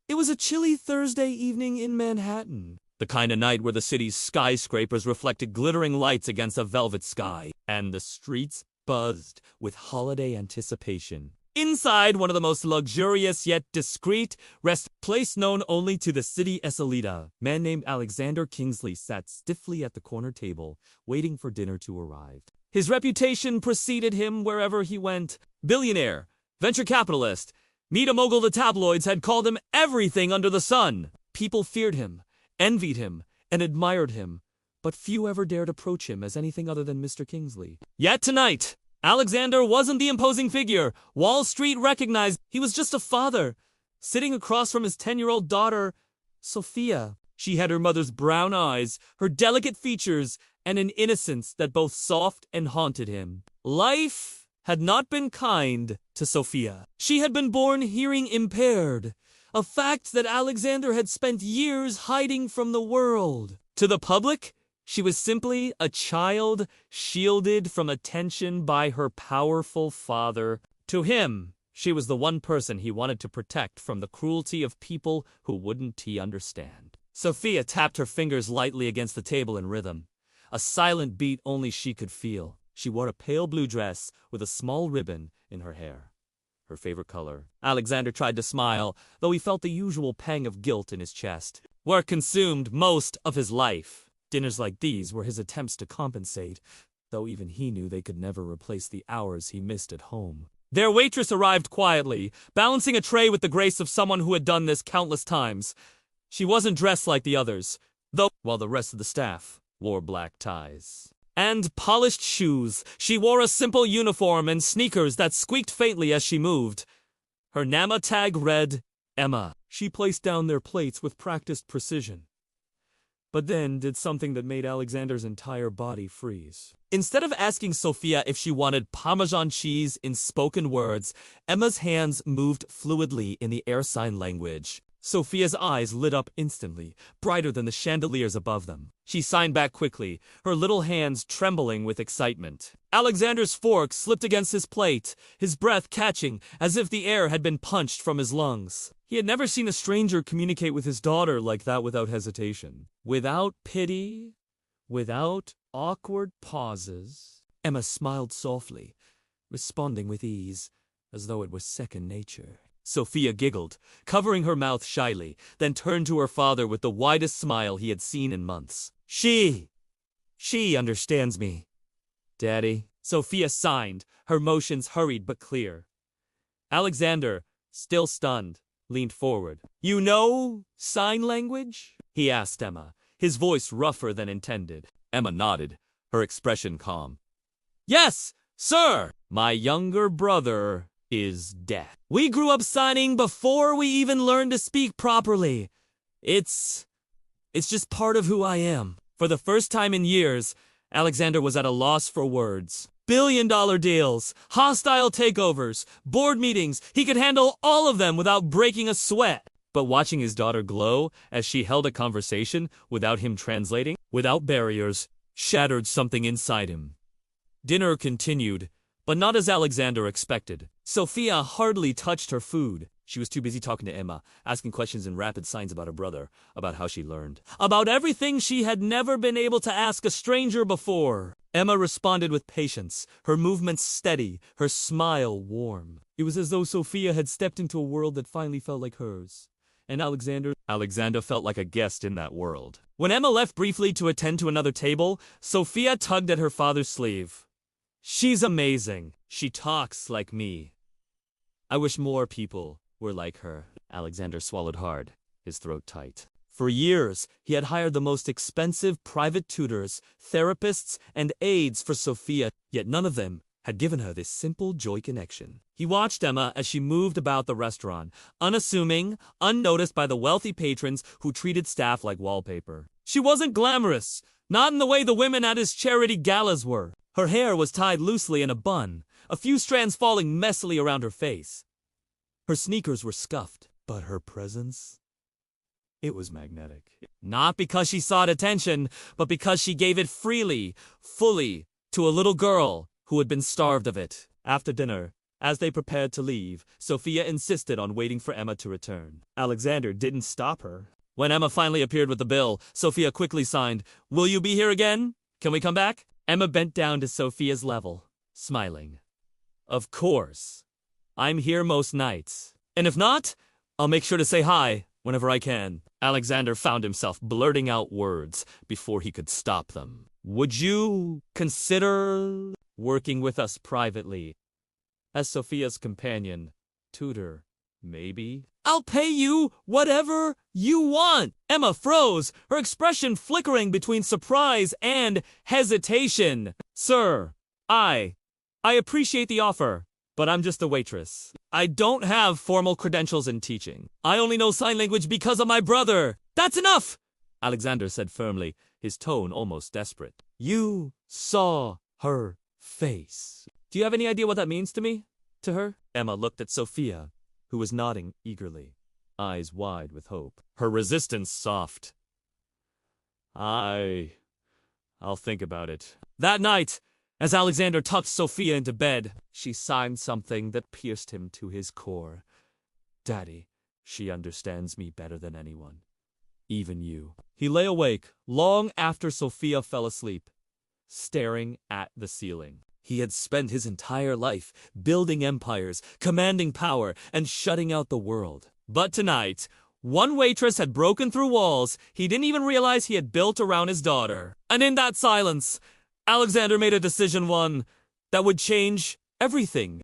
It was a chilly Thursday evening in Manhattan. The kind of night where the city's skyscrapers reflected glittering lights against a velvet sky, and the streets buzzed with holiday anticipation. Inside one of the most luxurious yet discreet rest place known only to the city elite, a man named Alexander Kingsley sat stiffly at the corner table, waiting for dinner to arrive. His reputation preceded him wherever he went. Billionaire, venture capitalist, media mogul, the tabloids had called him everything under the sun. People feared him, envied him, and admired him, but few ever dared approach him as anything other than Mr. Kingsley. Yet tonight, Alexander wasn't the imposing figure Wall Street recognized. He was just a father, sitting across from his 10-year-old daughter, Sophia. She had her mother's brown eyes, her delicate features, and an innocence that both soft and haunted him. Life had not been kind to Sophia. She had been born hearing impaired, a fact that Alexander had spent years hiding from the world. To the public, she was simply a child shielded from attention by her powerful father. To him, she was the one person he wanted to protect from the cruelty of people who wouldn't he understand. Sophia tapped her fingers lightly against the table in rhythm, a silent beat only she could feel. She wore a pale blue dress with a small ribbon in her hair, her favorite color. Alexander tried to smile, though he felt the usual pang of guilt in his chest. Work consumed most of his life. Dinners like these were his attempts to compensate, though even he knew they could never replace the hours he missed at home. Their waitress arrived quietly, balancing a tray with the grace of someone who had done this countless times. She wasn't dressed like the others, though, while the rest of the staff wore black ties and polished shoes. She wore a simple uniform and sneakers that squeaked faintly as she moved. Her NAMA tag read, Emma. She placed down their plates with practiced precision, but then did something that made Alexander's entire body freeze. Instead of asking Sophia if she wanted Parmesan cheese in spoken words, Emma's hands moved fluidly in the air sign language. Sophia's eyes lit up instantly, brighter than the chandeliers above them. She signed back quickly, her little hands trembling with excitement. Alexander's fork slipped against his plate, his breath catching as if the air had been punched from his lungs. He had never seen a stranger communicate with his daughter like that without hesitation. Without pity, without awkward pauses. Emma smiled softly, responding with ease, as though it was second nature. Sophia giggled, covering her mouth shyly, then turned to her father with the widest smile he had seen in months. She understands me, Daddy. Sophia signed, her motions hurried but clear. Alexander, still stunned, leaned forward. You know sign language? He asked Emma, his voice rougher than intended. Emma nodded, her expression calm. Yes, sir! My younger brother is death. We grew up signing before we even learned to speak properly. It's just part of who I am. For the first time in years, Alexander was at a loss for words. Billion-dollar deals, hostile takeovers, board meetings, he could handle all of them without breaking a sweat. But watching his daughter glow as she held a conversation without him translating, without barriers, shattered something inside him. Dinner continued, but not as Alexander expected. Sophia hardly touched her food. She was too busy talking to Emma, asking questions in rapid signs about her brother, about how she learned, about everything she had never been able to ask a stranger before. Emma responded with patience, her movements steady, her smile warm. It was as though Sophia had stepped into a world that finally felt like hers. And Alexander felt like a guest in that world. When Emma left briefly to attend to another table, Sophia tugged at her father's sleeve. She's amazing. She talks like me. I wish more people were like her. Alexander swallowed hard, his throat tight. For years, he had hired the most expensive private tutors, therapists, and aides for Sophia, yet none of them had given her this simple joy connection. He watched Emma as she moved about the restaurant, unassuming, unnoticed by the wealthy patrons who treated staff like wallpaper. She wasn't glamorous, not in the way the women at his charity galas were. Her hair was tied loosely in a bun, a few strands falling messily around her face. Her sneakers were scuffed, but her presence, it was magnetic. Not because she sought attention, but because she gave it freely, fully, to a little girl who had been starved of it. After dinner, As they prepared to leave, Sophia insisted on waiting for Emma to return. Alexander didn't stop her. When Emma finally appeared with the bill, Sophia quickly signed, "Will you be here again? Can we come back?" Emma bent down to Sophia's level, smiling. "Of course. I'm here most nights. And if not, I'll make sure to say hi whenever I can." Alexander found himself blurting out words before he could stop them. "Would you consider working with us privately? As Sophia's companion, tutor, maybe?" "I'll pay you whatever you want." Emma froze, her expression flickering between surprise and hesitation. "Sir, I appreciate the offer, but I'm just a waitress. I don't have formal credentials in teaching. I only know sign language because of my brother." "That's enough!" Alexander said firmly, his tone almost desperate. "You saw her face. Do you have any idea what that means to me? To her?" Emma looked at Sophia, who was nodding eagerly, eyes wide with hope. Her resistance soft. I'll think about it." That night, as Alexander tucked Sophia into bed, she signed something that pierced him to his core. "Daddy, she understands me better than anyone. Even you." He lay awake long after Sophia fell asleep, staring at the ceiling. He had spent his entire life building empires, commanding power, and shutting out the world. But tonight, one waitress had broken through walls he didn't even realize he had built around his daughter. And in that silence, Alexander made a decision, one that would change everything.